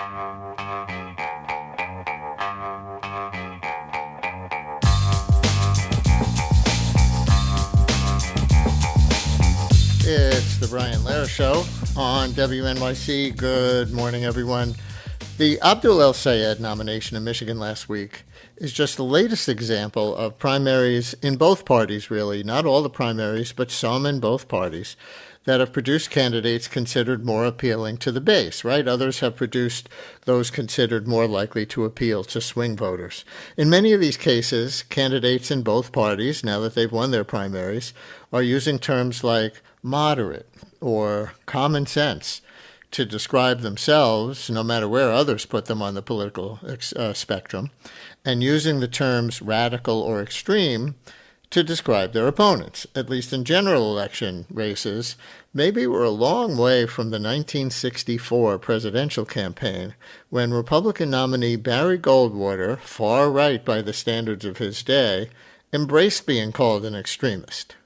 It's the Brian Lehrer Show on WNYC. Good morning, everyone. The Abdul El-Sayed nomination in Michigan last week is just the latest example of primaries in both parties, really. Not all the primaries, but some in both parties that have produced candidates considered more appealing to the base, right? Others have produced those considered more likely to appeal to swing voters. In many of these cases, candidates in both parties, now that they've won their primaries, are using terms like moderate or common sense to describe themselves, no matter where others put them on the political spectrum, and using the terms radical or extreme to describe their opponents. At least in general election races, maybe we're a long way from the 1964 presidential campaign when Republican nominee Barry Goldwater, far right by the standards of his day, embraced being called an extremist.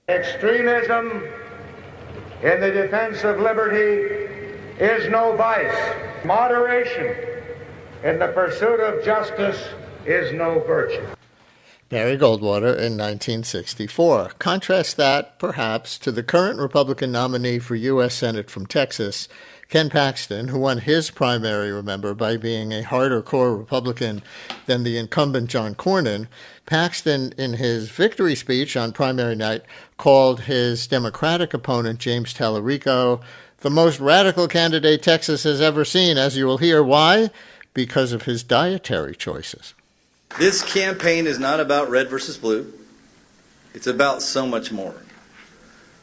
Extremism in the defense of liberty is no vice. Moderation in the pursuit of justice is no virtue. Barry Goldwater in 1964. Contrast that, perhaps, to the current Republican nominee for U.S. Senate from Texas, Ken Paxton, who won his primary, remember, by being a harder core Republican than the incumbent John Cornyn. Paxton, in his victory speech on primary night, called his Democratic opponent, James Tallarico, the most radical candidate Texas has ever seen, as you will hear. Why? Because of his dietary choices. This campaign is not about red versus blue. It's about so much more.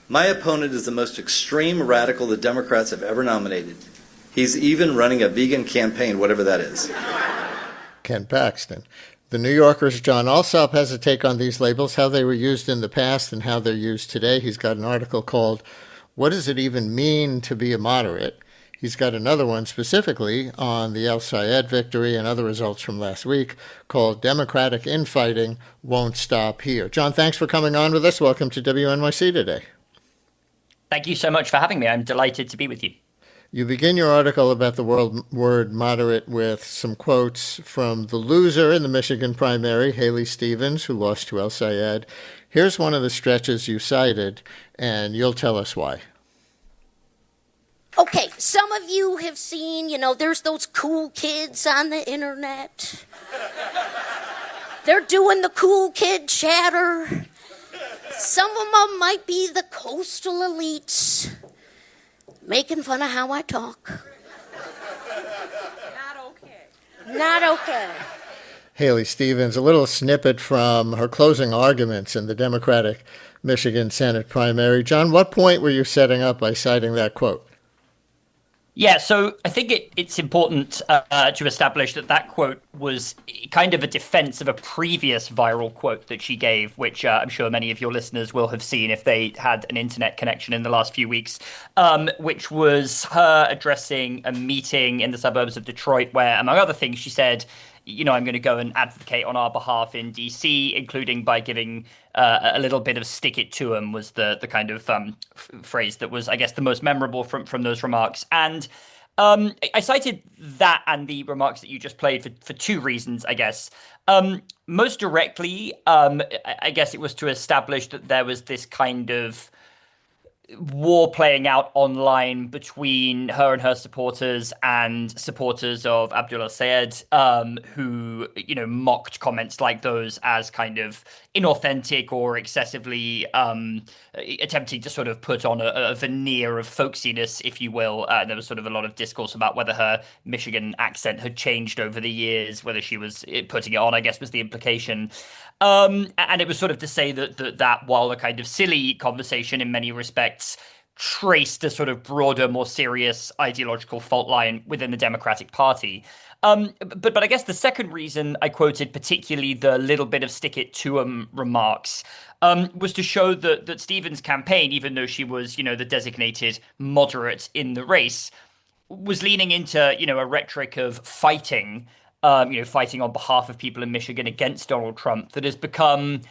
My opponent is the most extreme radical the Democrats have ever nominated. He's even running a vegan campaign, whatever that is. Ken Paxton. The New Yorker's Jon Allsop has a take on these labels, how they were used in the past and how they're used today. He's got an article called, "What Does It Even Mean to Be a Moderate?" He's got another one specifically on the El-Sayed victory and other results from last week called "Democratic Infighting Won't Stop Here." John, thanks for coming on with us. Welcome to WNYC today. Thank you so much for having me. I'm delighted to be with you. You begin your article about the word moderate with some quotes from the loser in the Michigan primary, Haley Stevens, who lost to El-Sayed. Here's one of the stretches you cited, and you'll tell us why. Okay, some of you have seen, there's those cool kids on the internet. They're doing the cool kid chatter. Some of them might be the coastal elites, making fun of how I talk. Not okay. Haley Stevens, a little snippet from her closing arguments in the Democratic Michigan Senate primary. John, what point were you setting up by citing that quote? Yeah, so I think it's important to establish that quote was kind of a defense of a previous viral quote that she gave, which I'm sure many of your listeners will have seen if they had an internet connection in the last few weeks, which was her addressing a meeting in the suburbs of Detroit where, among other things, she said, I'm going to go and advocate on our behalf in D.C., including by giving a little bit of stick it to 'em was the kind of phrase that was, I guess, the most memorable from those remarks. And I cited that and the remarks that you just played for two reasons, I guess. Most directly, I guess it was to establish that there was this kind of war playing out online between her and her supporters and supporters of Abdul El-Sayed, who, mocked comments like those as kind of inauthentic or excessively attempting to sort of put on a veneer of folksiness, if you will. There was sort of a lot of discourse about whether her Michigan accent had changed over the years, whether she was putting it on, I guess was the implication. And it was sort of to say that while a kind of silly conversation in many respects traced a sort of broader, more serious ideological fault line within the Democratic Party. But I guess the second reason I quoted particularly the little bit of stick it to 'em remarks was to show that Stevens' campaign, even though she was, the designated moderate in the race, was leaning into, a rhetoric of fighting, fighting on behalf of people in Michigan against Donald Trump that has become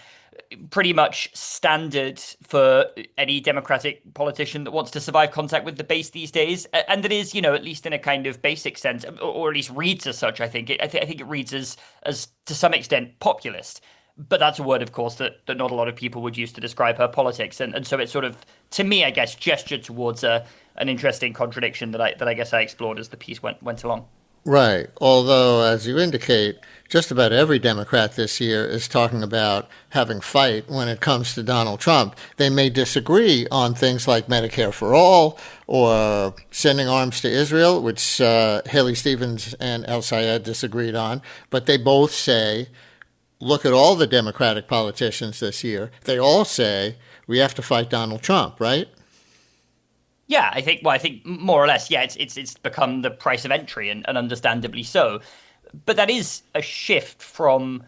pretty much standard for any Democratic politician that wants to survive contact with the base these days, and that is, at least in a kind of basic sense, or at least reads as such. I think it reads as to some extent populist, but that's a word, of course, that not a lot of people would use to describe her politics, and so it sort of, to me, I guess, gestured towards an interesting contradiction that I guess I explored as the piece went along. Right. Although, as you indicate, just about every Democrat this year is talking about having fight when it comes to Donald Trump. They may disagree on things like Medicare for all or sending arms to Israel, which Haley Stevens and El-Sayed disagreed on, but they both say, look at all the Democratic politicians this year. They all say we have to fight Donald Trump, right? Yeah, I think more or less, yeah, it's become the price of entry, and understandably so. But that is a shift from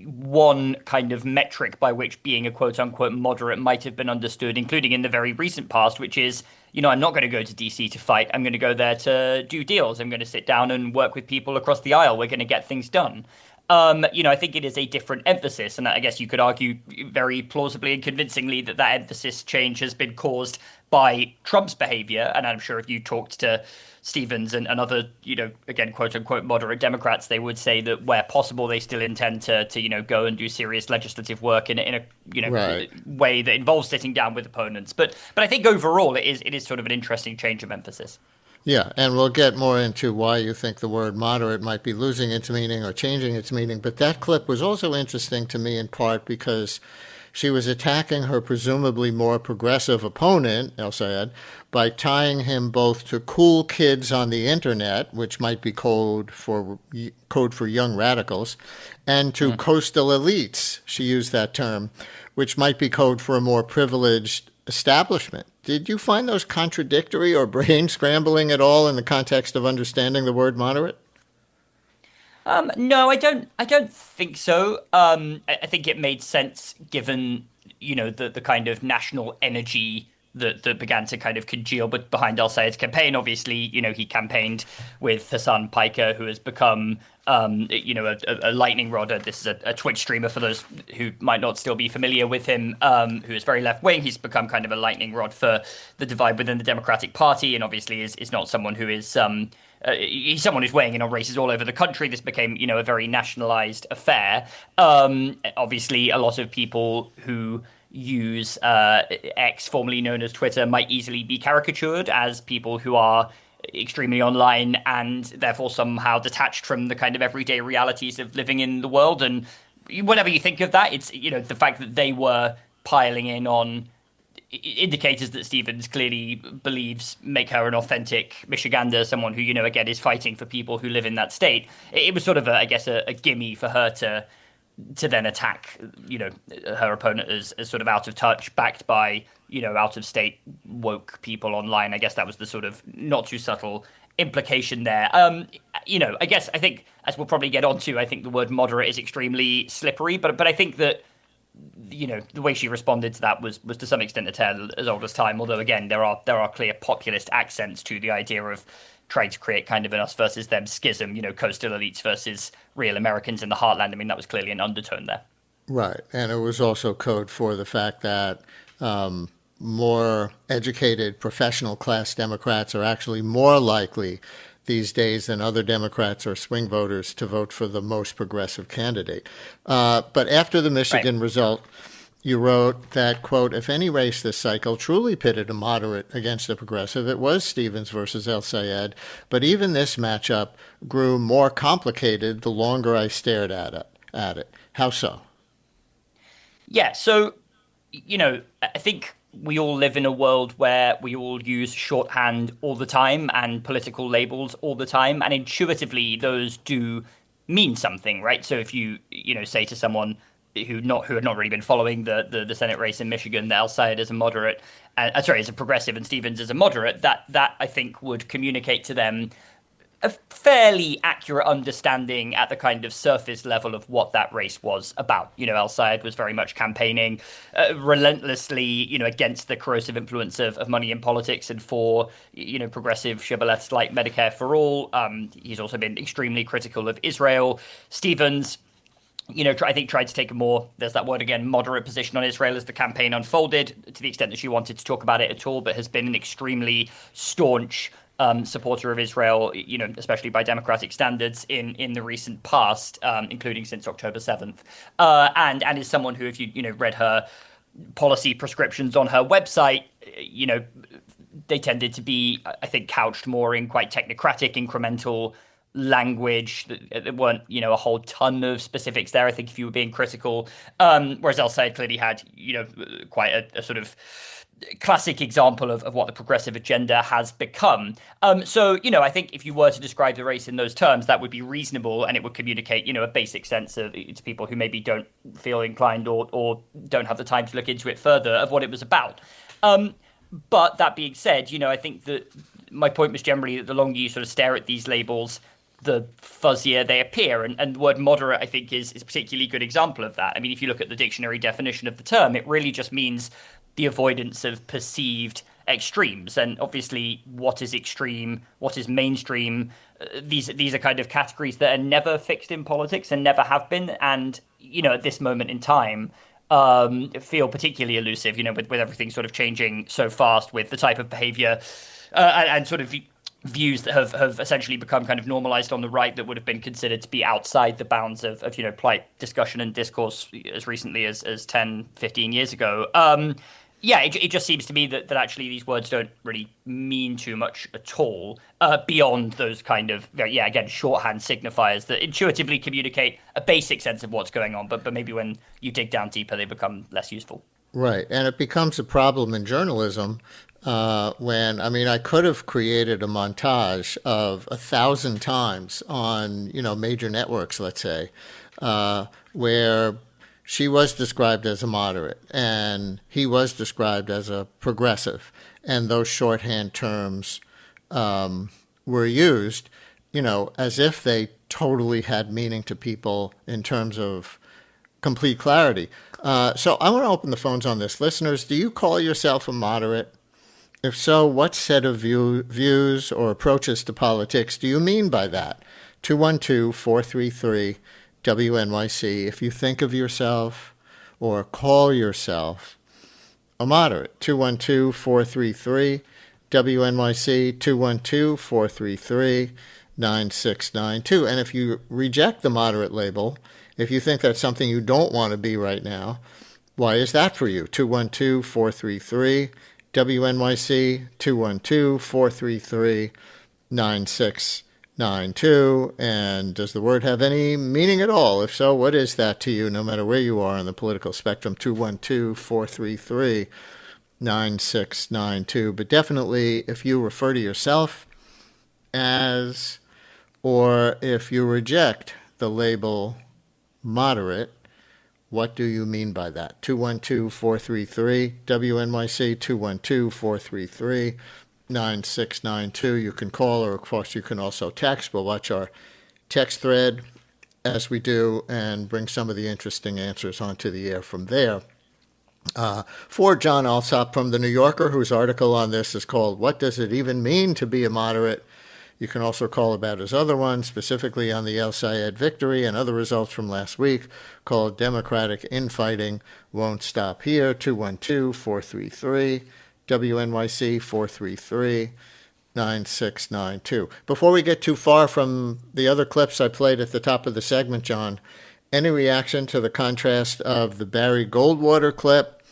one kind of metric by which being a quote unquote moderate might have been understood, including in the very recent past, which is, I'm not going to go to DC to fight. I'm going to go there to do deals. I'm going to sit down and work with people across the aisle. We're going to get things done. I think it is a different emphasis, and I guess you could argue very plausibly and convincingly that emphasis change has been caused by Trump's behavior. And I'm sure if you talked to Stevens and other, again, quote unquote, moderate Democrats, they would say that where possible, they still intend to go and do serious legislative work in a right. way that involves sitting down with opponents. But I think overall, it is sort of an interesting change of emphasis. Yeah, and we'll get more into why you think the word moderate might be losing its meaning or changing its meaning. But that clip was also interesting to me in part because she was attacking her presumably more progressive opponent, El-Sayed, by tying him both to cool kids on the internet, which might be code for young radicals, and to coastal elites, she used that term, which might be code for a more privileged establishment. Did you find those contradictory or brain scrambling at all in the context of understanding the word moderate? No, I don't think so. I think it made sense given, the kind of national energy that began to kind of congeal behind El-Sayed's campaign. Obviously, he campaigned with Hassan Piker, who has become, a lightning rod. This is a Twitch streamer for those who might not still be familiar with him, who is very left-wing. He's become kind of a lightning rod for the divide within the Democratic Party, and obviously is not someone who is... he's someone who's weighing in on races all over the country. This became, a very nationalized affair. Obviously, a lot of people who use X, formerly known as Twitter, might easily be caricatured as people who are extremely online and therefore somehow detached from the kind of everyday realities of living in the world. And whatever you think of that, it's, the fact that they were piling in on indicators that Stevens clearly believes make her an authentic Michigander, someone who, again, is fighting for people who live in that state. It was sort of, a gimme for her to then attack, her opponent as sort of out of touch, backed by, out of state woke people online. I guess that was the sort of not too subtle implication there. I think, as we'll probably get onto, I think the word moderate is extremely slippery, but I think that, the way she responded to that was to some extent a tale as old as time. Although again, there are clear populist accents to the idea of trying to create kind of an us versus them schism, coastal elites versus real Americans in the heartland. I mean, that was clearly an undertone there. Right. And it was also code for the fact that more educated professional class Democrats are actually more likely these days than other Democrats or swing voters to vote for the most progressive candidate. But after the Michigan result, you wrote that, quote, if any race this cycle truly pitted a moderate against a progressive, it was Stevens versus El-Sayed. But even this matchup grew more complicated the longer I stared at it. How so? Yeah, so, I think we all live in a world where we all use shorthand all the time and political labels all the time. And intuitively, those do mean something, right? So if you, say to someone who had not really been following the Senate race in Michigan, that El-Sayed is a moderate, is a progressive and Stevens is a moderate, that I think would communicate to them a fairly accurate understanding at the kind of surface level of what that race was about. El-Sayed was very much campaigning relentlessly, against the corrosive influence of money in politics and for, progressive shibboleths like Medicare for all. He's also been extremely critical of Israel. Stevens I think tried to take a more, there's that word again, moderate position on Israel as the campaign unfolded, to the extent that she wanted to talk about it at all, but has been an extremely staunch supporter of Israel, especially by democratic standards in the recent past, including since October 7th, and is someone who, if you read her policy prescriptions on her website, they tended to be, I think, couched more in quite technocratic, incremental language. There weren't, a whole ton of specifics there, I think, if you were being critical. Whereas El-Sayed clearly had, quite a sort of classic example of what the progressive agenda has become. So, I think if you were to describe the race in those terms, that would be reasonable, and it would communicate, a basic sense of, to people who maybe don't feel inclined or don't have the time to look into it further, of what it was about. But that being said, I think that my point was generally that the longer you sort of stare at these labels, the fuzzier they appear. And the word moderate, I think, is a particularly good example of that. I mean, if you look at the dictionary definition of the term, it really just means the avoidance of perceived extremes. And obviously, what is extreme, what is mainstream, these are kind of categories that are never fixed in politics and never have been. And, at this moment in time, feel particularly elusive, with everything sort of changing so fast, with the type of behavior and sort of views that have essentially become kind of normalized on the right that would have been considered to be outside the bounds of polite discussion and discourse as recently as 10, 15 years ago. It just seems to me that actually these words don't really mean too much at all, beyond those kind of, again, shorthand signifiers that intuitively communicate a basic sense of what's going on, but maybe when you dig down deeper, they become less useful. Right. And it becomes a problem in journalism when I could have created a montage of 1,000 times on, major networks, let's say, where she was described as a moderate and he was described as a progressive. And those shorthand terms were used, as if they totally had meaning to people in terms of complete clarity. So I want to open the phones on this. Listeners, do you call yourself a moderate? If so, what set of views or approaches to politics do you mean by that? 212-433-WNYC. If you think of yourself or call yourself a moderate, 212-433-WNYC, 212-433-9692. And if you reject the moderate label, if you think that's something you don't want to be right now, why is that for you? 212-433-WNYC, 212-433-9692. And does the word have any meaning at all? If so, what is that to you, no matter where you are on the political spectrum? 212-433-9692. But definitely, if you refer to yourself as, or if you reject the label moderate, what do you mean by that? 212-433-WNYC, 212-433-9692. You can call, or of course you can also text. We'll watch our text thread as we do and bring some of the interesting answers onto the air from there. For Jon Allsop from The New Yorker, whose article on this is called "What Does It Even Mean to Be a Moderate?" You can also call about his other one, specifically on the El-Sayed victory and other results from last week, called "Democratic Infighting Won't Stop Here," 212-433-WNYC, 433-9692. Before we get too far from the other clips I played at the top of the segment, John, any reaction to the contrast of the Barry Goldwater clip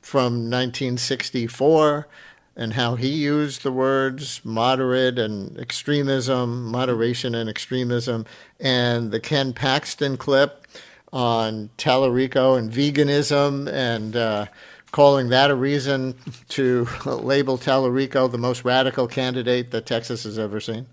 from 1964 and how he used the words moderate and extremism, moderation and extremism, and the Ken Paxton clip on Tallarico and veganism, and calling that a reason to label Tallarico the most radical candidate that Texas has ever seen?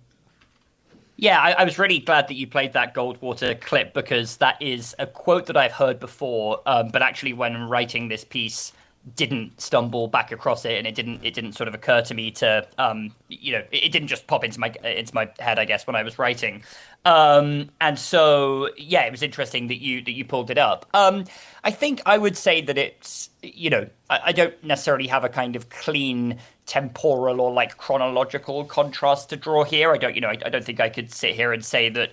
Yeah, I was really glad that you played that Goldwater clip, because that is a quote that I've heard before, but actually when writing this piece, didn't stumble back across it, and it didn't sort of occur to me to it didn't just pop into my head, I guess, when I was writing, and so it was interesting that you pulled it up. I think I would say that it's I don't necessarily have a kind of clean temporal or like chronological contrast to draw here. I don't think I could sit here and say that,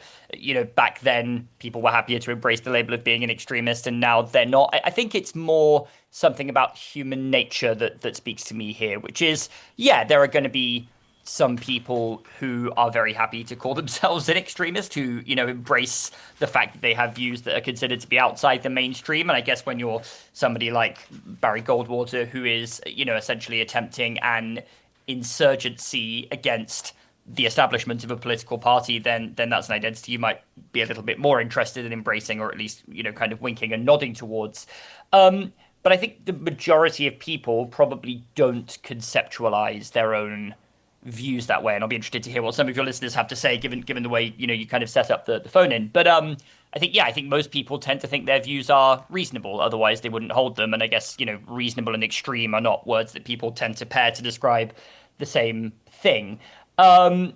back then people were happier to embrace the label of being an extremist and now they're not. I think it's more something about human nature that speaks to me here, which is, yeah, there are going to be some people who are very happy to call themselves an extremist, who, embrace the fact that they have views that are considered to be outside the mainstream. And I guess when you're somebody like Barry Goldwater, who is, essentially attempting an insurgency against the establishment of a political party, then that's an identity you might be a little bit more interested in embracing, or at least, kind of winking and nodding towards. But I think the majority of people probably don't conceptualize their own views that way, and I'll be interested to hear what some of your listeners have to say, given the way you kind of set up the phone in. But I think most people tend to think their views are reasonable, otherwise they wouldn't hold them. And I guess reasonable and extreme are not words that people tend to pair to describe the same thing. And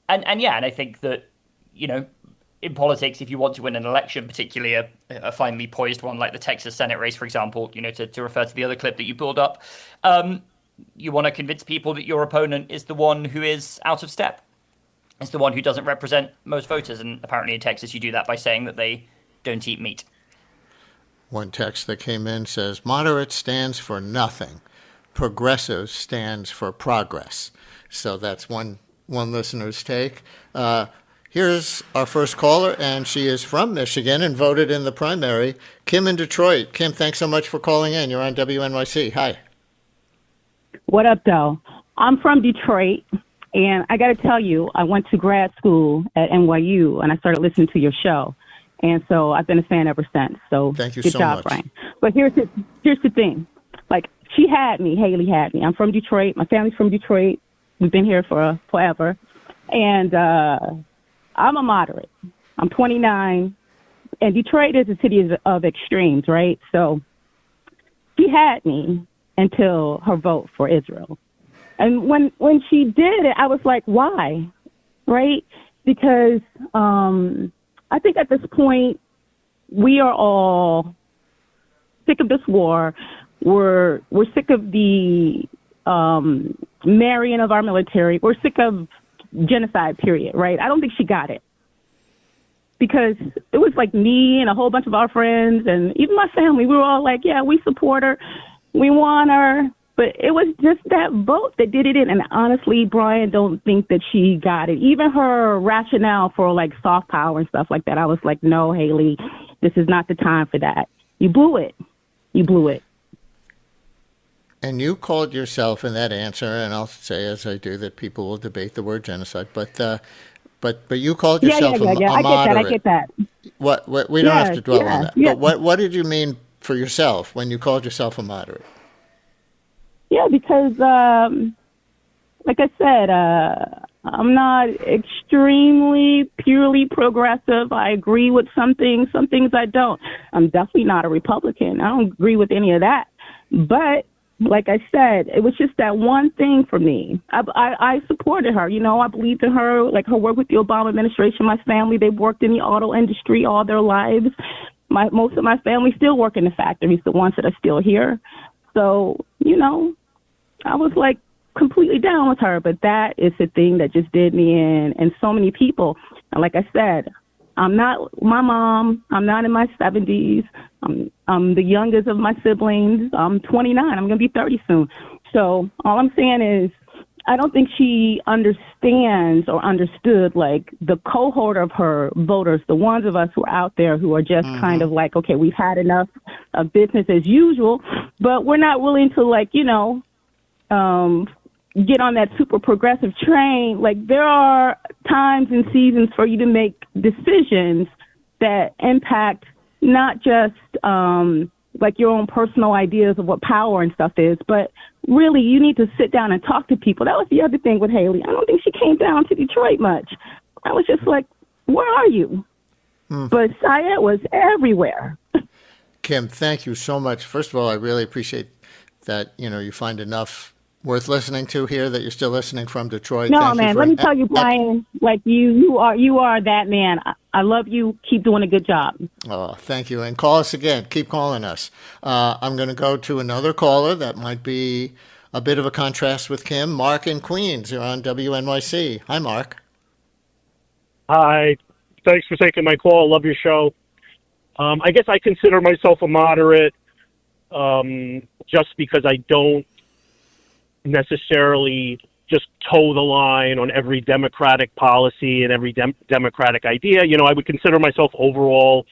I think that in politics, if you want to win an election, particularly a finely poised one like the Texas Senate race, for example, to refer to the other clip that you pulled up. You want to convince people that your opponent is the one who is out of step. It's the one who doesn't represent most voters. And apparently in Texas, you do that by saying that they don't eat meat. One text that came in says, moderate stands for nothing. Progressive stands for progress. So that's one listener's take. Here's our first caller, and she is from Michigan and voted in the primary. Kim in Detroit. Kim, thanks so much for calling in. You're on WNYC. Hi. What up, though? I'm from Detroit, and I got to tell you, I went to grad school at NYU, and I started listening to your show. And so I've been a fan ever since. So thank you good so job, much. Brian. But here's the thing. Like, Haley had me. I'm from Detroit. My family's from Detroit. We've been here for forever. And I'm a moderate. I'm 29. And Detroit is a city of extremes, right? So she had me until her vote for Israel. And when she did it, I was like, why? Right? Because I think at this point, we are all sick of this war. We're sick of the marrying of our military. We're sick of genocide, period, right? I don't think she got it. Because it was like me and a whole bunch of our friends and even my family, we were all like, yeah, we support her. We want her, but it was just that vote that did it in. And honestly, Brian, don't think that she got it. Even her rationale for like soft power and stuff like that, I was like, no, Haley, this is not the time for that. You blew it. You blew it. And you called yourself in that answer, and I'll say as I do that people will debate the word genocide, but you called yourself a moderate. I get that. What we don't have to dwell on that. Yeah. But what did you mean for yourself when you called yourself a moderate? Yeah, because like I said, I'm not extremely purely progressive. I agree with some things I don't. I'm definitely not a Republican. I don't agree with any of that. But like I said, it was just that one thing for me. I supported her. I believed in her, like her work with the Obama administration. My family, they've worked in the auto industry all their lives. Most of my family still work in the factories, the ones that are still here. So, I was like completely down with her. But that is the thing that just did me in. And so many people, and like I said, I'm not my mom. I'm not in my 70s. I'm the youngest of my siblings. I'm 29. I'm going to be 30 soon. So all I'm saying is I don't think she understands or understood like the cohort of her voters, the ones of us who are out there who are just kind of like, okay, we've had enough of business as usual, but we're not willing to like, get on that super progressive train. Like there are times and seasons for you to make decisions that impact not just like your own personal ideas of what power and stuff is, but really you need to sit down and talk to people. That was the other thing with Haley. I don't think she came down to Detroit much. I was just like, where are you? But Syed was everywhere. Kim, thank you so much. First of all, I really appreciate that, you find enough worth listening to here that you're still listening from Detroit. No, Thank you man. for Let me tell you, Brian. Like you are that man. I love you. Keep doing a good job. Oh, thank you. And call us again. Keep calling us. I'm going to go to another caller that might be a bit of a contrast with Kim. Mark in Queens. You're on WNYC. Hi, Mark. Hi. Thanks for taking my call. Love your show. I guess I consider myself a moderate just because I don't necessarily just toe the line on every Democratic policy and every Democratic idea. You know, I would consider myself overall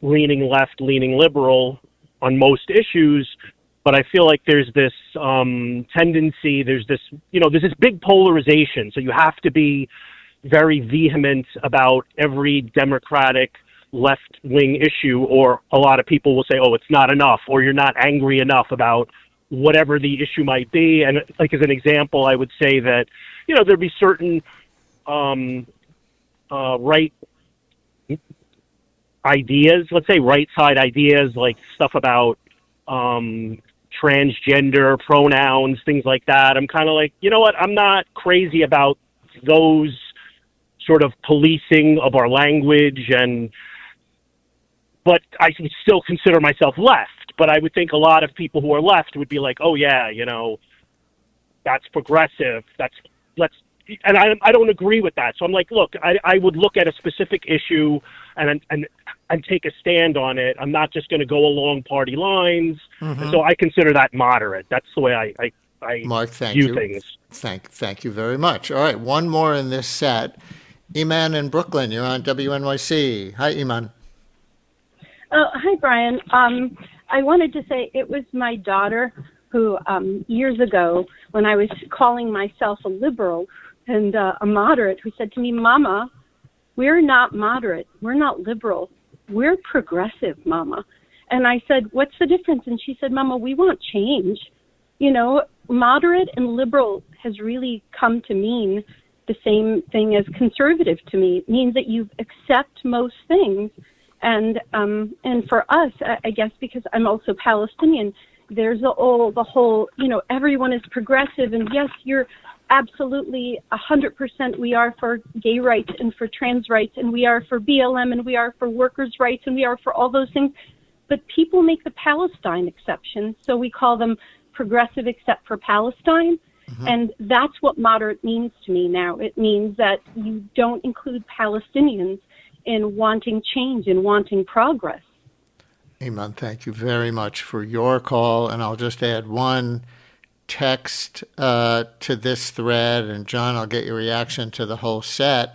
leaning left, leaning liberal on most issues, but I feel like there's this tendency, there's this big polarization. So you have to be very vehement about every Democratic left-wing issue, or a lot of people will say, oh, it's not enough, or you're not angry enough about whatever the issue might be. And like as an example, I would say that, there'd be certain right ideas, let's say right side ideas, like stuff about transgender pronouns, things like that. I'm kind of like, you know what, I'm not crazy about those sort of policing of our language, but I can still consider myself left. But I would think a lot of people who are left would be like, oh yeah, that's progressive. And I don't agree with that. So I'm like, look, I would look at a specific issue and take a stand on it. I'm not just going to go along party lines. Mm-hmm. And so I consider that moderate. That's the way I Mark, view things. Thank you very much. All right, one more in this set. Iman in Brooklyn, you're on WNYC. Hi, Iman. Hi, Brian. I wanted to say it was my daughter who, years ago, when I was calling myself a liberal and a moderate, who said to me, Mama, we're not moderate. We're not liberal. We're progressive, Mama. And I said, what's the difference? And she said, Mama, we want change. Moderate and liberal has really come to mean the same thing as conservative to me. It means that you accept most things. And for us, I guess, because I'm also Palestinian, there's the whole, everyone is progressive. And yes, you're absolutely 100%. We are for gay rights and for trans rights, and we are for BLM, and we are for workers' rights, and we are for all those things. But people make the Palestine exception, so we call them progressive except for Palestine. Mm-hmm. And that's what moderate means to me now. It means that you don't include Palestinians in wanting change and wanting progress. Iman, thank you very much for your call. And I'll just add one text to this thread. And John, I'll get your reaction to the whole set.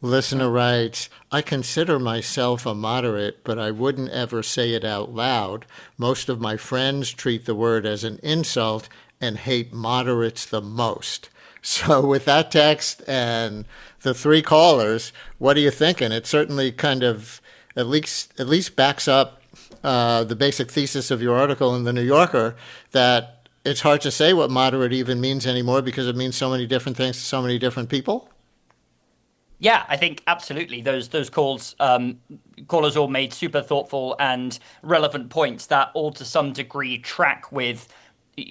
Listener writes, I consider myself a moderate, but I wouldn't ever say it out loud. Most of my friends treat the word as an insult and hate moderates the most. So with that text and the three callers, what are you thinking? It certainly kind of at least backs up the basic thesis of your article in The New Yorker, that it's hard to say what moderate even means anymore because it means so many different things to so many different people. Yeah, I think absolutely. Those callers all made super thoughtful and relevant points that all to some degree track with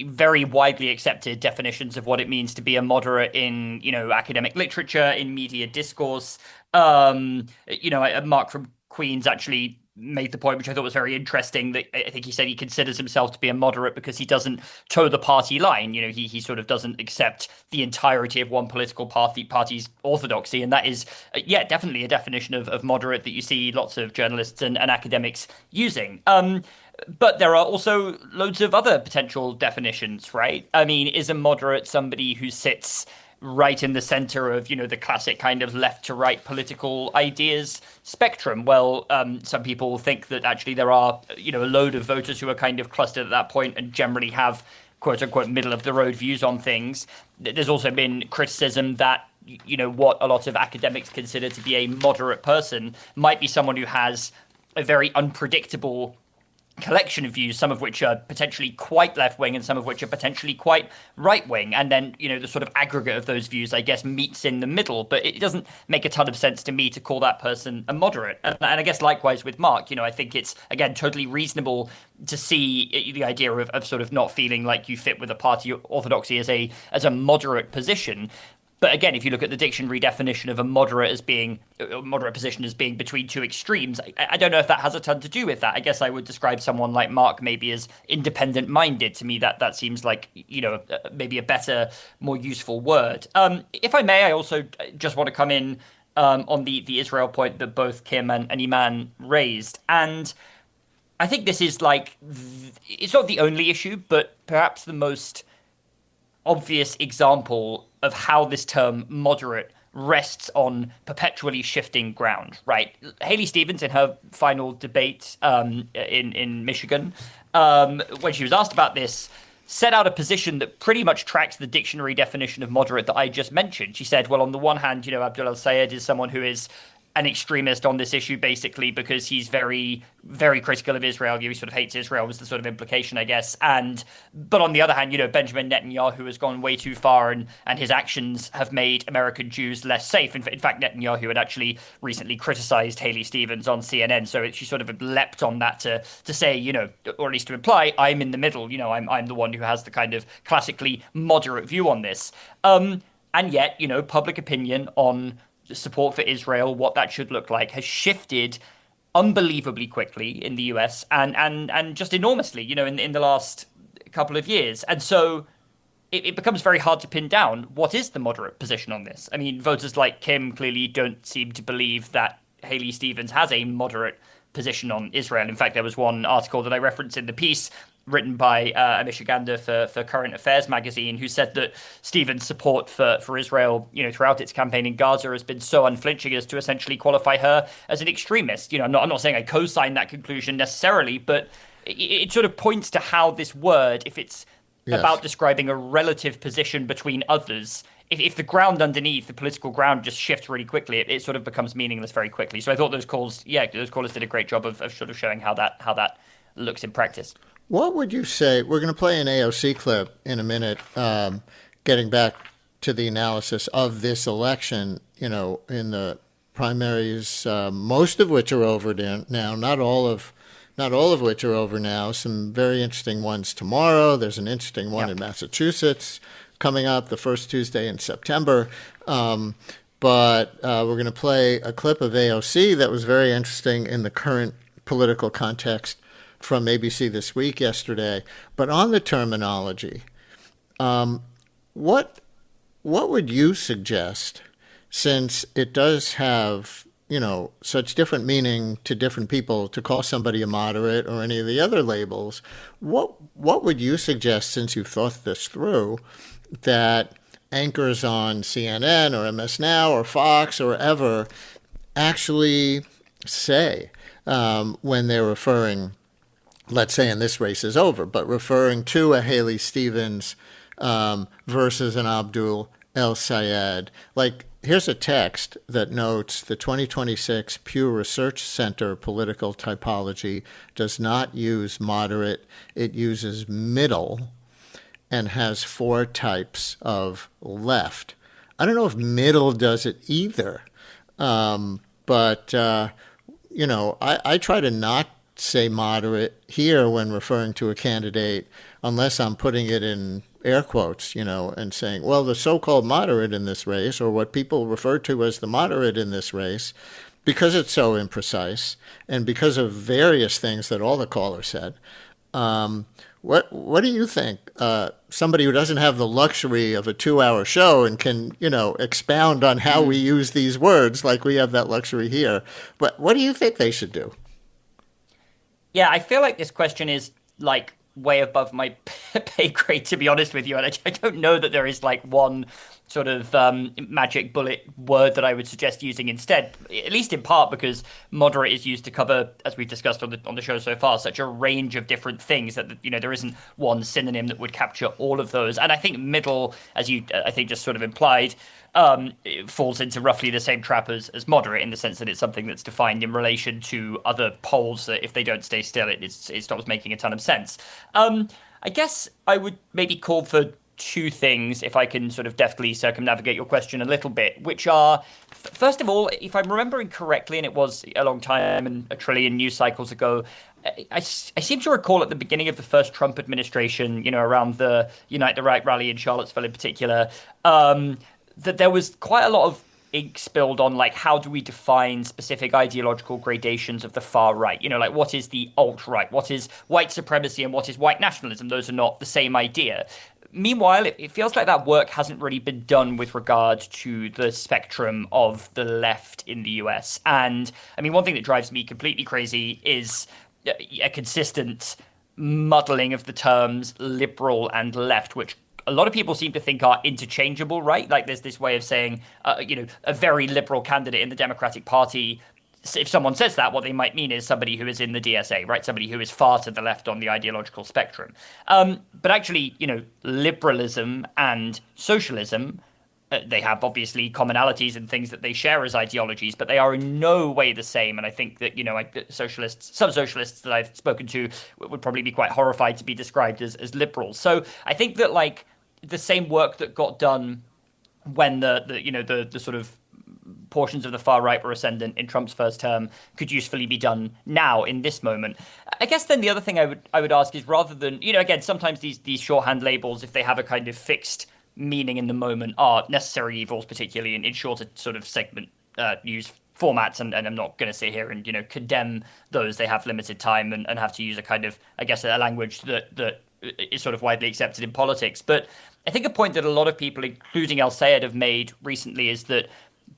very widely accepted definitions of what it means to be a moderate in, academic literature, in media discourse. Mark from Queens actually made the point, which I thought was very interesting, that I think he said he considers himself to be a moderate because he doesn't toe the party line. He sort of doesn't accept the entirety of one political party's orthodoxy. And that is, definitely a definition of moderate that you see lots of journalists and academics using. But there are also loads of other potential definitions, right? I mean, is a moderate somebody who sits right in the center of, the classic kind of left to right political ideas spectrum? Well, some people think that actually there are, a load of voters who are kind of clustered at that point and generally have quote unquote middle of the road views on things. There's also been criticism that, what a lot of academics consider to be a moderate person might be someone who has a very unpredictable collection of views, some of which are potentially quite left-wing and some of which are potentially quite right-wing. And then, the sort of aggregate of those views, I guess, meets in the middle. But it doesn't make a ton of sense to me to call that person a moderate. And I guess likewise with Mark, I think it's, again, totally reasonable to see the idea of sort of not feeling like you fit with a party orthodoxy as a moderate position. But again, if you look at the dictionary definition of a moderate position as being between two extremes, I don't know if that has a ton to do with that. I guess I would describe someone like Mark maybe as independent-minded. To me, that seems like, maybe a better, more useful word. If I may, I also just want to come in on the Israel point that both Kim and Iman raised. And I think this is it's not the only issue, but perhaps the most obvious example of how this term moderate rests on perpetually shifting ground, right? Haley Stevens, in her final debate in Michigan, when she was asked about this, set out a position that pretty much tracks the dictionary definition of moderate that I just mentioned. She said, well, on the one hand, Abdul El-Sayed is someone who is an extremist on this issue, basically, because he's very, very critical of Israel. He sort of hates Israel was the sort of implication, I guess. But on the other hand, Benjamin Netanyahu has gone way too far, and his actions have made American Jews less safe. In fact, Netanyahu had actually recently criticized Haley Stevens on CNN, so she sort of leapt on that to say, or at least to imply, I'm in the middle. I'm the one who has the kind of classically moderate view on this. And yet, public opinion on support for Israel, what that should look like, has shifted unbelievably quickly in the US and just enormously, in the last couple of years. And so it becomes very hard to pin down what is the moderate position on this. I mean, voters like Kim clearly don't seem to believe that Haley Stevens has a moderate position on Israel. In fact, there was one article that I referenced in the piece written by a Michigander for Current Affairs magazine, who said that Stevens' support for Israel, throughout its campaign in Gaza has been so unflinching as to essentially qualify her as an extremist. I'm not saying I co-sign that conclusion necessarily, but it sort of points to how this word, if it's about describing a relative position between others, if the ground underneath, the political ground, just shifts really quickly, it sort of becomes meaningless very quickly. So I thought those callers did a great job of sort of showing how that looks in practice. What would you say? We're going to play an AOC clip in a minute, getting back to the analysis of this election, in the primaries, most of which are over now, not all of which are over now. Some very interesting ones tomorrow. There's an interesting one in Massachusetts coming up the first Tuesday in September. But we're going to play a clip of AOC that was very interesting in the current political context from ABC This Week yesterday. But on the terminology, what would you suggest, since it does have, such different meaning to different people, to call somebody a moderate or any of the other labels? What would you suggest, since you've thought this through, that anchors on CNN or MS Now or Fox or ever actually say when they're referring, let's say, and this race is over, but referring to a Haley Stevens versus an Abdul El-Sayed? Here's a text that notes the 2026 Pew Research Center political typology does not use moderate, it uses middle, and has 4 types of left. I don't know if middle does it either, but I try to not say moderate here when referring to a candidate, unless I'm putting it in air quotes, and saying, well, the so-called moderate in this race, or what people refer to as the moderate in this race, because it's so imprecise and because of various things that all the callers said. What do you think? Somebody who doesn't have the luxury of a 2-hour show and can, expound on how we use these words like we have that luxury here. But what do you think they should do? Yeah, I feel like this question is way above my pay grade, to be honest with you. And I don't know that there is one sort of magic bullet word that I would suggest using instead, at least in part because moderate is used to cover, as we've discussed on the show so far, such a range of different things that there isn't one synonym that would capture all of those. And I think middle, as you I think just sort of implied, it falls into roughly the same trap as moderate, in the sense that it's something that's defined in relation to other poles that if they don't stay still, it stops making a ton of sense. I guess I would maybe call for two things, if I can sort of deftly circumnavigate your question a little bit, which are, first of all, if I'm remembering correctly, and it was a long time and a trillion news cycles ago, I seem to recall at the beginning of the first Trump administration, around the Unite the Right rally in Charlottesville in particular, that there was quite a lot of ink spilled on, like, how do we define specific ideological gradations of the far right? Like, what is the alt-right? What is white supremacy and what is white nationalism? Those are not the same idea. Meanwhile, it feels like that work hasn't really been done with regard to the spectrum of the left in the US. And, I mean, one thing that drives me completely crazy is a consistent muddling of the terms liberal and left, which a lot of people seem to think are interchangeable, right? Like, there's this way of saying, a very liberal candidate in the Democratic Party. If someone says that, what they might mean is somebody who is in the DSA, right? Somebody who is far to the left on the ideological spectrum. But actually, liberalism and socialism, they have obviously commonalities and things that they share as ideologies, but they are in no way the same. And I think that, some socialists that I've spoken to would probably be quite horrified to be described as liberals. So I think that, like, the same work that got done when the sort of portions of the far right were ascendant in Trump's first term could usefully be done now in this moment. I guess then the other thing I would ask is, rather than, again, sometimes these shorthand labels, if they have a kind of fixed meaning in the moment, are necessary evils, particularly in shorter sort of segment news formats. And I'm not going to sit here and, condemn those. They have limited time and have to use a kind of, I guess, a language that is sort of widely accepted in politics. But I think a point that a lot of people, including El-Sayed, have made recently is that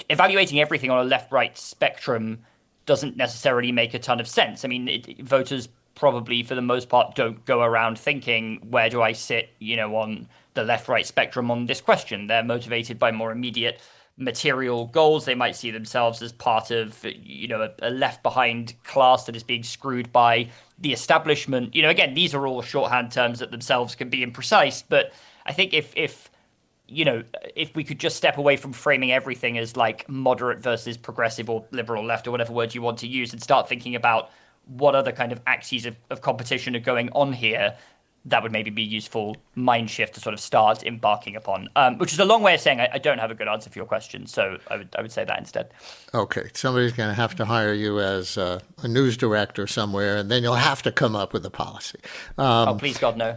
evaluating everything on a left-right spectrum doesn't necessarily make a ton of sense. I mean, voters probably, for the most part, don't go around thinking, where do I sit, on the left-right spectrum on this question? They're motivated by more immediate material goals. They might see themselves as part of, a left-behind class that is being screwed by the establishment. Again, these are all shorthand terms that themselves can be imprecise, but I think if we could just step away from framing everything as like moderate versus progressive or liberal left or whatever word you want to use, and start thinking about what other kind of axes of competition are going on here, that would maybe be a useful mind shift to sort of start embarking upon, which is a long way of saying I don't have a good answer for your question. So I would say that instead. Okay. Somebody's going to have to hire you as a news director somewhere, and then you'll have to come up with a policy. Oh, please, God, no.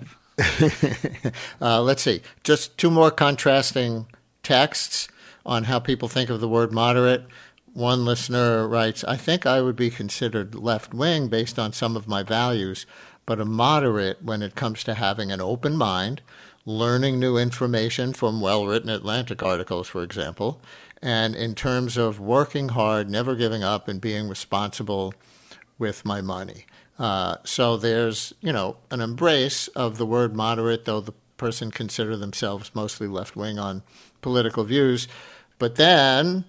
Let's see. Just two more contrasting texts on how people think of the word moderate. One listener writes, I think I would be considered left-wing based on some of my values, but a moderate when it comes to having an open mind, learning new information from well-written Atlantic articles, for example, and in terms of working hard, never giving up, and being responsible with my money. So there's, an embrace of the word moderate, though the person consider themselves mostly left-wing on political views. But then,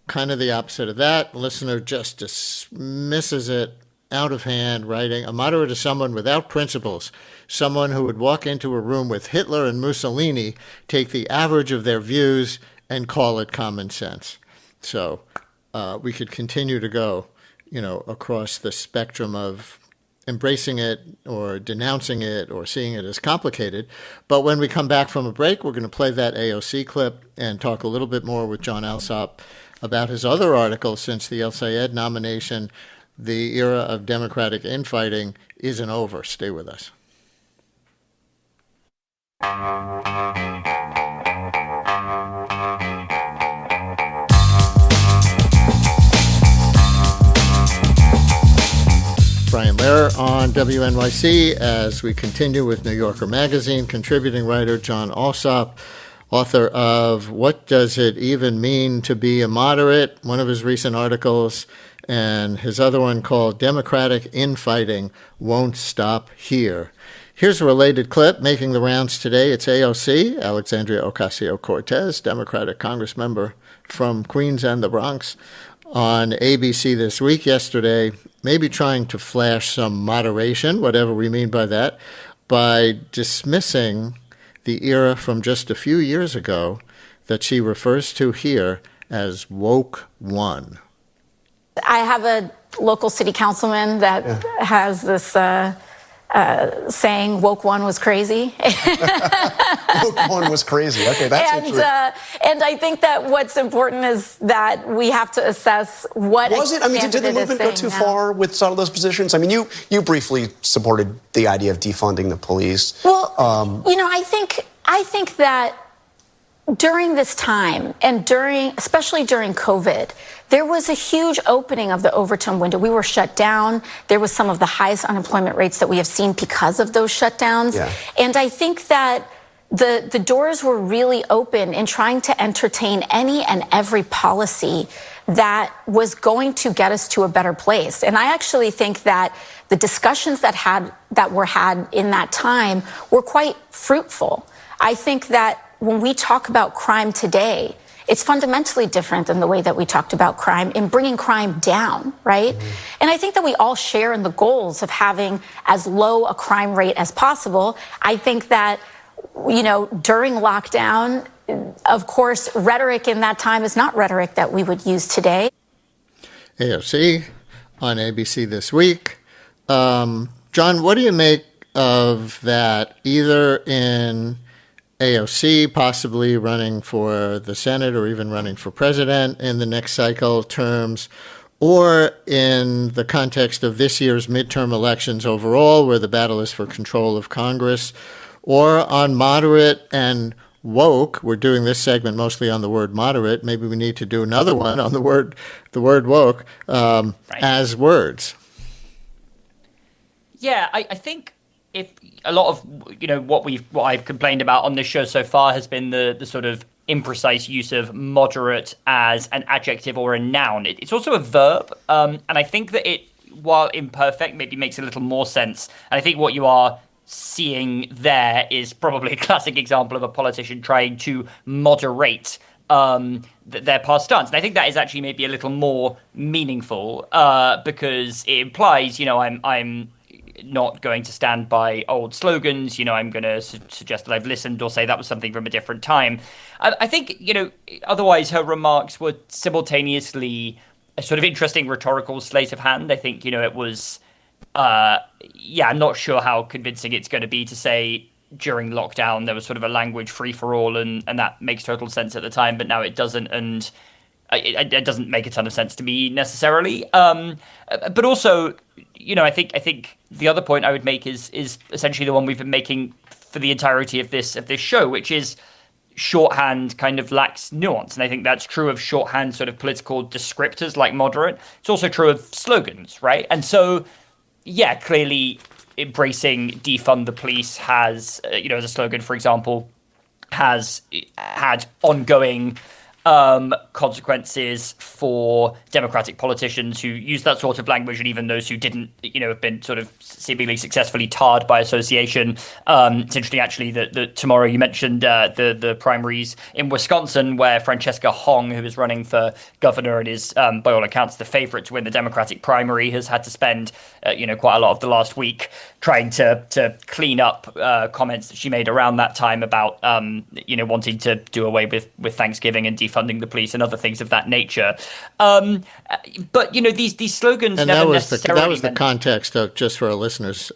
kind of the opposite of that, listener just dismisses it out of hand, writing, a moderate is someone without principles, someone who would walk into a room with Hitler and Mussolini, take the average of their views, and call it common sense. So we could continue to go, across the spectrum of embracing it or denouncing it or seeing it as complicated. But when we come back from a break, we're going to play that AOC clip and talk a little bit more with Jon Allsop about his other articles since the El-Sayed nomination. The era of Democratic infighting isn't over. Stay with us. Brian Lehrer on WNYC as we continue with New Yorker Magazine contributing writer Jon Allsop, author of What Does It Even Mean to Be a Moderate, one of his recent articles, and his other one called Democratic Infighting Won't Stop Here. Here's a related clip making the rounds today. It's AOC, Alexandria Ocasio-Cortez, Democratic Congressmember from Queens and the Bronx, on ABC This Week yesterday, maybe trying to flash some moderation, whatever we mean by that, by dismissing the era from just a few years ago that she refers to here as woke one. I have a local city councilman that has this saying, woke one was crazy. Woke one was crazy. Okay, that's interesting. And I think that what's important is that we have to assess what was it? I mean, did the movement go too far with some of those positions? I mean, you briefly supported the idea of defunding the police. Well, I think that during this time and especially during COVID, there was a huge opening of the Overton window. We were shut down. There was some of the highest unemployment rates that we have seen because of those shutdowns. Yeah. And I think that the doors were really open in trying to entertain any and every policy that was going to get us to a better place. And I actually think that the discussions that were had in that time were quite fruitful. I think that when we talk about crime today, it's fundamentally different than the way that we talked about crime in bringing crime down, right? Mm-hmm. And I think that we all share in the goals of having as low a crime rate as possible. I think that, during lockdown, of course, rhetoric in that time is not rhetoric that we would use today. AOC on ABC This Week. John, what do you make of that, either in AOC possibly running for the Senate or even running for president in the next cycle terms, or in the context of this year's midterm elections overall, where the battle is for control of Congress, or on moderate and woke? We're doing this segment mostly on the word moderate. Maybe we need to do another one on the word woke as words. Yeah, I think if a lot of what I've complained about on this show so far has been the sort of imprecise use of moderate as an adjective or a noun. It's also a verb, and I think that it, while imperfect, maybe makes a little more sense. And I think what you are seeing there is probably a classic example of a politician trying to moderate their past stance. And I think that is actually maybe a little more meaningful because it implies, I'm not going to stand by old slogans. I'm going to suggest that I've listened or say that was something from a different time. I think, otherwise her remarks were simultaneously a sort of interesting rhetorical sleight of hand. I think, it was, I'm not sure how convincing it's going to be to say during lockdown there was sort of a language free for all and that makes total sense at the time, but now it doesn't. And it doesn't make a ton of sense to me necessarily. But also, I think the other point I would make is essentially the one we've been making for the entirety of this show, which is shorthand kind of lacks nuance. And I think that's true of shorthand sort of political descriptors like moderate. It's also true of slogans, right? And so, yeah, clearly embracing defund the police has, as a slogan, for example, has had ongoing consequences for Democratic politicians who use that sort of language, and even those who didn't, have been sort of seemingly successfully tarred by association. It's interesting, actually, that tomorrow you mentioned the primaries in Wisconsin, where Francesca Hong, who is running for governor and is, by all accounts, the favorite to win the Democratic primary, has had to spend, quite a lot of the last week trying to clean up comments that she made around that time about, wanting to do away with Thanksgiving and defunding the police and other things of that nature. But these slogans and never that was the context of, just for our listeners'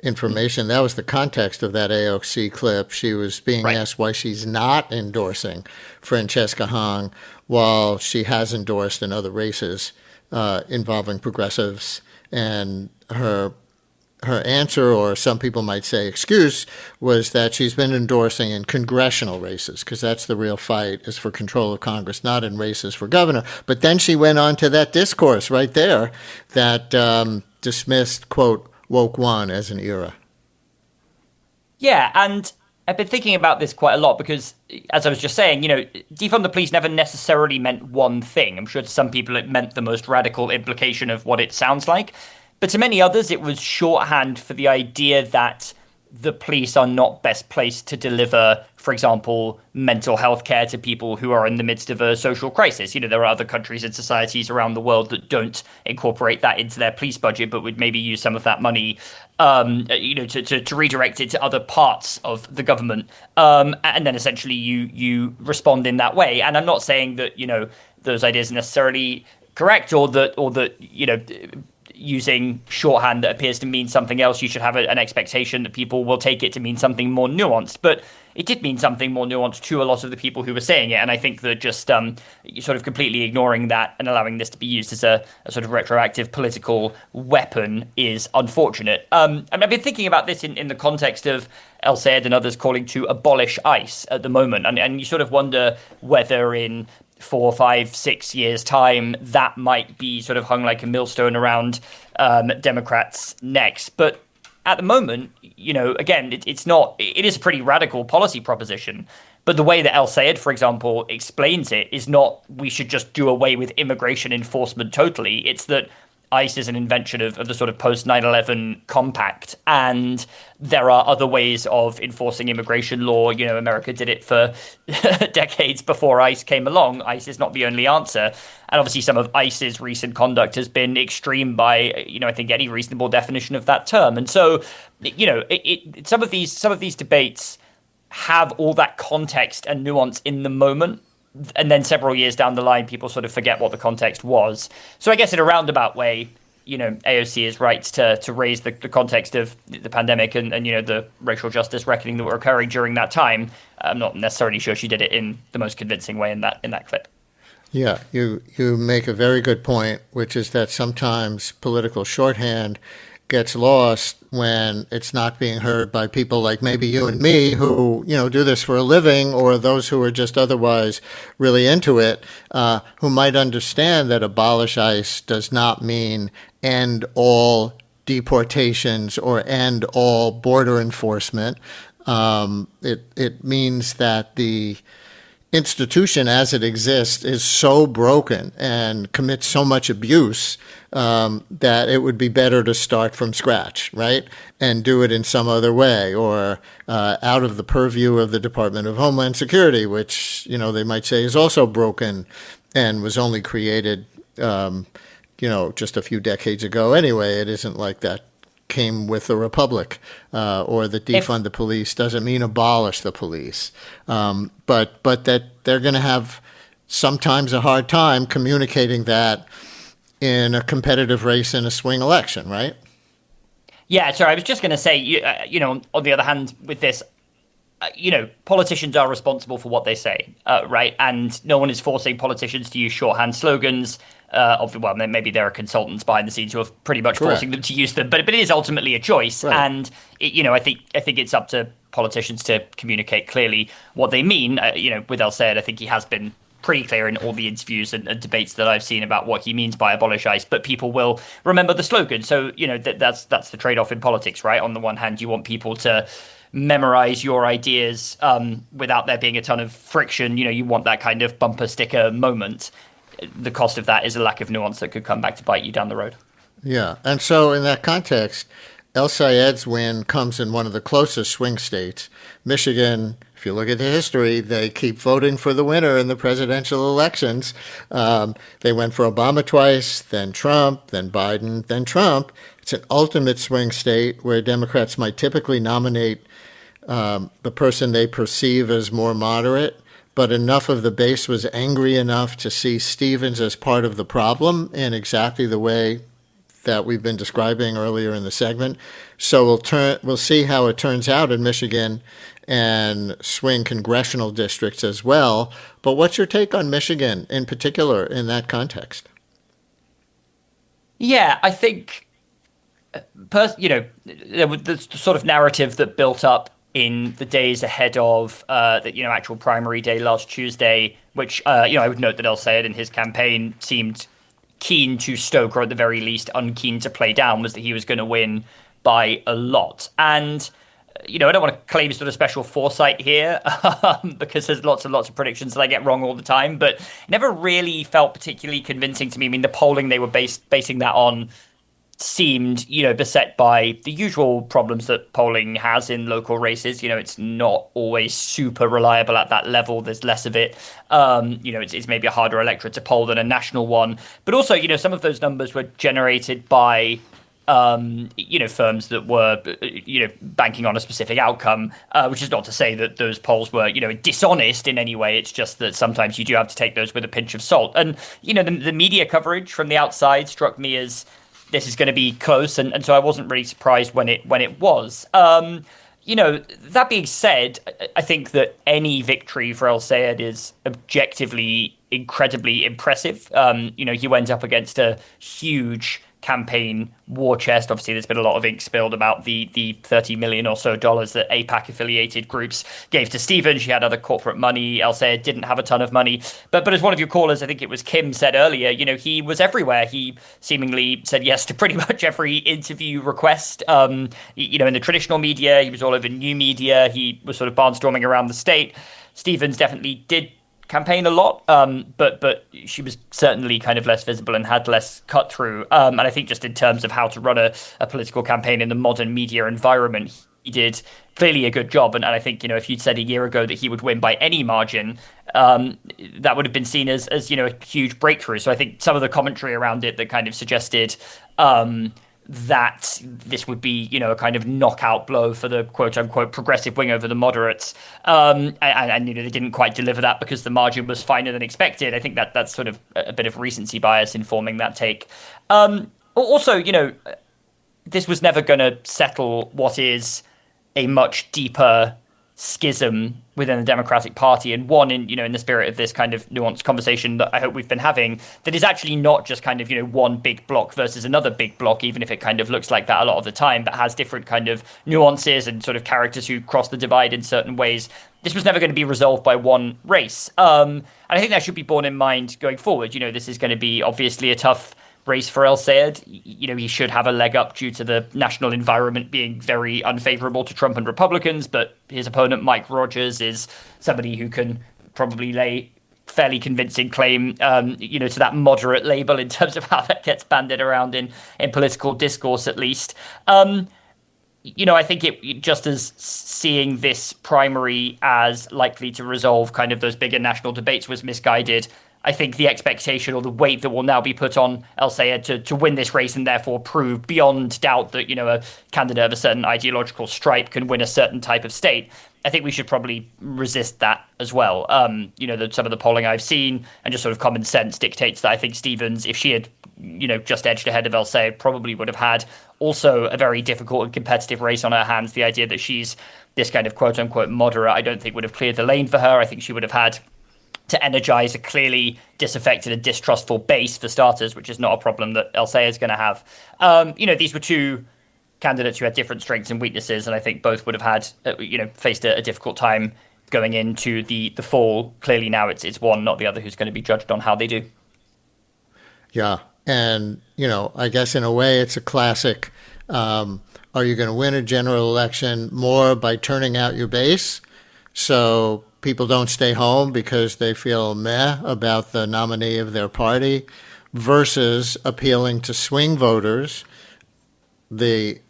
information, that was the context of that AOC clip. She was being asked why she's not endorsing Francesca Hong while she has endorsed in other races involving progressives, and her answer, or some people might say excuse, was that she's been endorsing in congressional races, because that's the real fight, is for control of Congress, not in races for governor. But then she went on to that discourse right there that dismissed, quote, woke one as an era. Yeah, and I've been thinking about this quite a lot because, as I was just saying, defund the police never necessarily meant one thing. I'm sure to some people it meant the most radical implication of what it sounds like. But to many others, it was shorthand for the idea that the police are not best placed to deliver, for example, mental health care to people who are in the midst of a social crisis. There are other countries and societies around the world that don't incorporate that into their police budget, but would maybe use some of that money, to redirect it to other parts of the government. And then essentially you respond in that way. And I'm not saying that, those ideas are necessarily correct or that, using shorthand that appears to mean something else, you should have an expectation that people will take it to mean something more nuanced. But it did mean something more nuanced to a lot of the people who were saying it. And I think that just sort of completely ignoring that and allowing this to be used as a sort of retroactive political weapon is unfortunate. And I've been thinking about this in the context of El-Sayed and others calling to abolish ICE at the moment. And you sort of wonder whether in 4, 5, 6 years' time, that might be sort of hung like a millstone around Democrats' necks. But at the moment, again, it is a pretty radical policy proposition. But the way that El-Sayed, for example, explains it is not we should just do away with immigration enforcement totally. It's that ICE is an invention of the sort of post 9/11 compact, and there are other ways of enforcing immigration law. America did it for decades before ICE came along. ICE is not the only answer, and obviously some of ICE's recent conduct has been extreme by I think any reasonable definition of that term. And so some of these debates have all that context and nuance in the moment. And then several years down the line, people sort of forget what the context was. So I guess in a roundabout way, AOC is right to raise the context of the pandemic and the racial justice reckoning that were occurring during that time. I'm not necessarily sure she did it in the most convincing way in that clip. Yeah, you make a very good point, which is that sometimes political shorthand gets lost when it's not being heard by people like maybe you and me who, do this for a living, or those who are just otherwise really into it, who might understand that abolish ICE does not mean end all deportations or end all border enforcement. It means that the institution as it exists is so broken and commits so much abuse that it would be better to start from scratch, right? And do it in some other way, or out of the purview of the Department of Homeland Security, which, they might say is also broken and was only created, just a few decades ago anyway. It isn't like that came with the Republic, or that defund the police doesn't mean abolish the police. But that they're going to have sometimes a hard time communicating that in a competitive race in a swing election, right? Yeah, sorry, I was just going to say, on the other hand, with this, politicians are responsible for what they say, right? And no one is forcing politicians to use shorthand slogans. Well, maybe there are consultants behind the scenes who are pretty much forcing them to use them, but it is ultimately a choice. Right. And I think it's up to politicians to communicate clearly what they mean. With El-Sayed, I think he has been pretty clear in all the interviews and debates that I've seen about what he means by abolish ICE, but people will remember the slogan. So that's the trade-off in politics, right? On the one hand, you want people to memorize your ideas without there being a ton of friction. You want that kind of bumper sticker moment. The cost of that is a lack of nuance that could come back to bite you down the road. Yeah. And so in that context, El-Sayed's win comes in one of the closest swing states. Michigan, if you look at the history, they keep voting for the winner in the presidential elections. They went for Obama twice, then Trump, then Biden, then Trump. It's an ultimate swing state where Democrats might typically nominate the person they perceive as more moderate, but enough of the base was angry enough to see Stevens as part of the problem in exactly the way that we've been describing earlier in the segment. So we'll see how it turns out in Michigan and swing congressional districts as well. But what's your take on Michigan in particular in that context? Yeah, I think, the sort of narrative that built up in the days ahead of the actual primary day last Tuesday, which I would note that El-Sayed in his campaign seemed keen to stoke, or at the very least unkeen to play down, was that he was going to win by a lot. And I don't want to claim sort of special foresight here because there's lots and lots of predictions that I get wrong all the time, but it never really felt particularly convincing to me. I mean, the polling they were basing that on seemed, beset by the usual problems that polling has in local races. It's not always super reliable at that level. There's less of it. It's maybe a harder electorate to poll than a national one. But also, some of those numbers were generated by firms that were, banking on a specific outcome, which is not to say that those polls were, dishonest in any way. It's just that sometimes you do have to take those with a pinch of salt. And, the media coverage from the outside struck me as this is going to be close. And so I wasn't really surprised when it was. That being said, I think that any victory for El-Sayed is objectively incredibly impressive. He went up against a huge campaign war chest. Obviously, there's been a lot of ink spilled about the $30 million or so that AIPAC affiliated groups gave to Stephen. She had other corporate money. El-Sayed didn't have a ton of money. But as one of your callers, I think it was Kim, said earlier, he was everywhere. He seemingly said yes to pretty much every interview request. In the traditional media, he was all over new media. He was sort of barnstorming around the state. Stevens definitely did campaign a lot, but she was certainly kind of less visible and had less cut through. And I think just in terms of how to run a political campaign in the modern media environment, he did clearly a good job. And I think, if you'd said a year ago that he would win by any margin, that would have been seen as a huge breakthrough. So I think some of the commentary around it that kind of suggested that this would be, a kind of knockout blow for the quote unquote progressive wing over the moderates. And they didn't quite deliver that because the margin was finer than expected. I think that's sort of a bit of recency bias informing that take. Also, this was never going to settle what is a much deeper schism within the Democratic Party, and one in the spirit of this kind of nuanced conversation that I hope we've been having, that is actually not just kind of one big block versus another big block, even if it kind of looks like that a lot of the time, but has different kind of nuances and sort of characters who cross the divide in certain ways. This was never going to be resolved by one race, and I think that should be borne in mind going forward. This is going to be obviously a tough race for El-Sayed. He should have a leg up due to the national environment being very unfavorable to Trump and Republicans, but his opponent, Mike Rogers, is somebody who can probably lay fairly convincing claim, to that moderate label in terms of how that gets banded around in political discourse, at least. I think it just as seeing this primary as likely to resolve kind of those bigger national debates was misguided. I think the expectation or the weight that will now be put on El-Sayed to win this race and therefore prove beyond doubt that, a candidate of a certain ideological stripe can win a certain type of state. I think we should probably resist that as well. Some of the polling I've seen and just sort of common sense dictates that I think Stevens, if she had, just edged ahead of El-Sayed, probably would have had also a very difficult and competitive race on her hands. The idea that she's this kind of quote unquote moderate, I don't think would have cleared the lane for her. I think she would have had to energize a clearly disaffected and distrustful base for starters, which is not a problem that El-Sayed is going to have. These were two candidates who had different strengths and weaknesses, and I think both would have had, faced a difficult time going into the fall. Clearly now it's one, not the other, who's going to be judged on how they do. Yeah, and, I guess in a way it's a classic, are you going to win a general election more by turning out your base so people don't stay home because they feel meh about the nominee of their party, versus appealing to swing voters, the,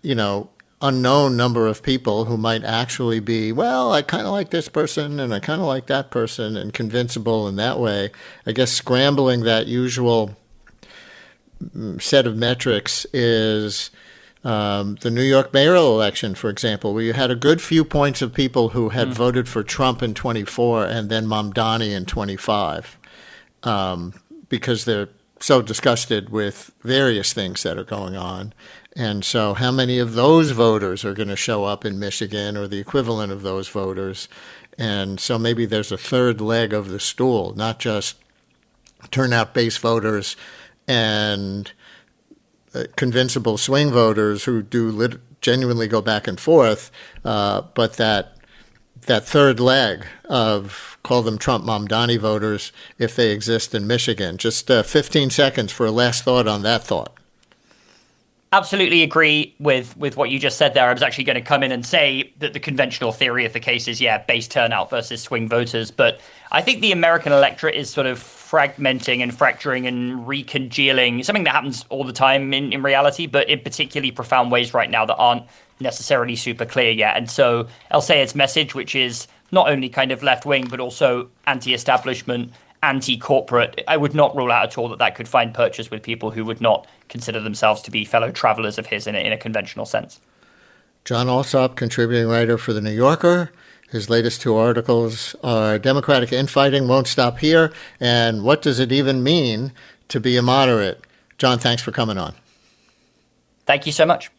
unknown number of people who might actually be, well, I kind of like this person and I kind of like that person, and convincible in that way. I guess scrambling that usual set of metrics is the New York mayoral election, for example, where you had a good few points of people who had voted for Trump in 24 and then Mamdani in 25, because they're so disgusted with various things that are going on. And so how many of those voters are going to show up in Michigan, or the equivalent of those voters? And so maybe there's a third leg of the stool, not just turnout base voters and convincible swing voters who do genuinely go back and forth, but that third leg of, call them Trump Mamdani voters, if they exist in Michigan. Just 15 seconds for a last thought on that thought. Absolutely agree with what you just said there. I was actually going to come in and say that the conventional theory of the case is, base turnout versus swing voters. But I think the American electorate is sort of fragmenting and fracturing and recongealing, something that happens all the time in reality, but in particularly profound ways right now that aren't necessarily super clear yet. And so El-Sayed's message, which is not only kind of left-wing, but also anti-establishment, anti-corporate, I would not rule out at all that that could find purchase with people who would not consider themselves to be fellow travelers of his in a conventional sense. Jon Allsop, contributing writer for The New Yorker. His latest two articles are Democratic Infighting Won't Stop Here and What Does It Even Mean to Be a Moderate? Jon, thanks for coming on. Thank you so much.